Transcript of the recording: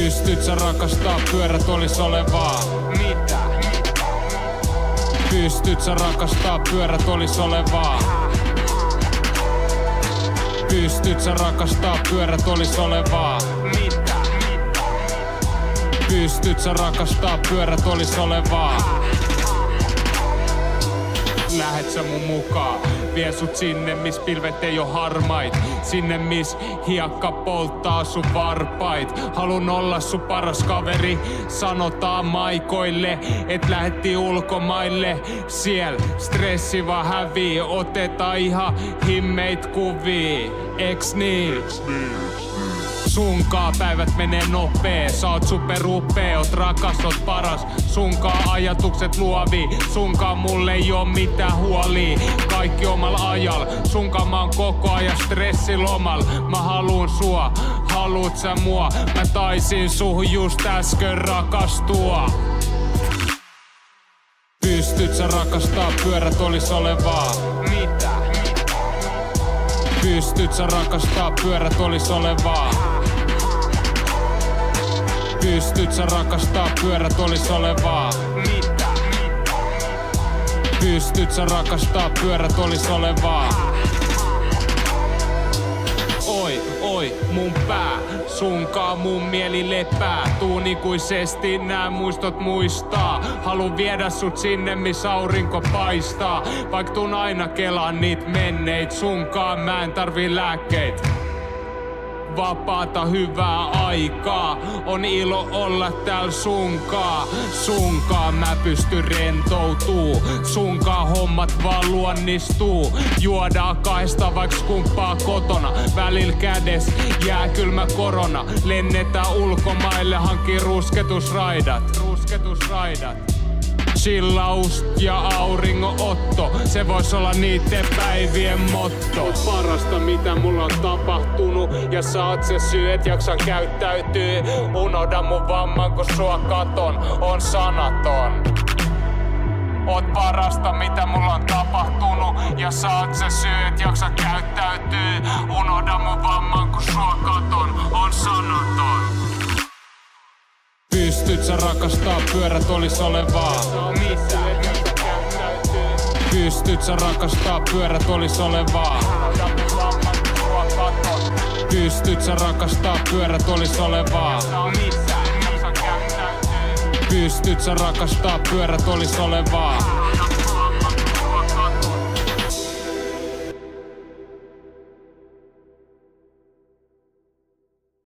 Pystyt sä rakastaa pyörät olis olevaa? Mitä? Pystyt sä rakastaa pyörät olis olevaa? Pystyt sä rakastaa pyörät olis olevaa? Mitä? Pystyt sä rakastaa pyörät olis olevaa? Lähet sä mun mukaan, vie sut sinne mis pilvet ei oo harmait. Sinne mis hiekka polttaa sun varpait. Halun olla sun paras kaveri, sanotaan maikoille, et lähetti ulkomaille. Siel stressi vaan hävii, otetaan ihan himmeit kuvii. Eks niin? Sunkaa päivät menee nopee, sä oot superupee, oot rakas, oot paras. Sunkaa ajatukset luovii, sunkaa mulle ei oo mitään huolia. Kaikki omalla ajal, sunkaa mä oon koko ajan stressilomal. Mä haluun sua, haluut sä mua, mä taisin suhun just äsken rakastua. Pystyt sä rakastaa pyörät olis olevaa? Mitä? Pystyt sä rakastaa pyörät olis olevaa? Pystyt sä rakastaa pyörät olis olevaa? Mitä? Pystyt sä rakastaa pyörät olis olevaa? Oi, mun pää, sunkaa mun mieli lepää. Tuun ikuisesti nää muistot muistaa. Halun viedä sut sinne mis aurinko paistaa. Vaik tuun aina kelaan niit menneit. Sunkaan mä en tarvii lääkkeitä. Vapaata hyvää aikaa, on ilo olla tääl sunkaa. Sunkaa mä pystyn rentoutuu, sunkaa hommat vaan luonnistuu. Juodaan kahdesta vaikka skumppaa kotona, välillä kädes jää kylmä korona. Lennetään ulkomaille, hankkii rusketusraidat. Chillaus ja auringonotto, se vois olla niitten päivien motto. Parasta mitä mulla on tapahtunut, ja sä oot se syy et jaksan käyttäytyy. Unohda mun vamman kun sua katon, on sanaton. Oot parasta mitä mulla on tapahtunut, ja sä oot se syy et jaksan käyttäytyy. Unohda mun vamman kun sua katon, on sanaton. Pystyt sä rakastaa pyörät olis olevaa? Mitä? Pystyt sä rakastaa pyörät olis olevaa? Pystyt sä rakastaa pyörät olis olevaa? Mitä? Pystyt sä rakastaa pyörät olis olevaa?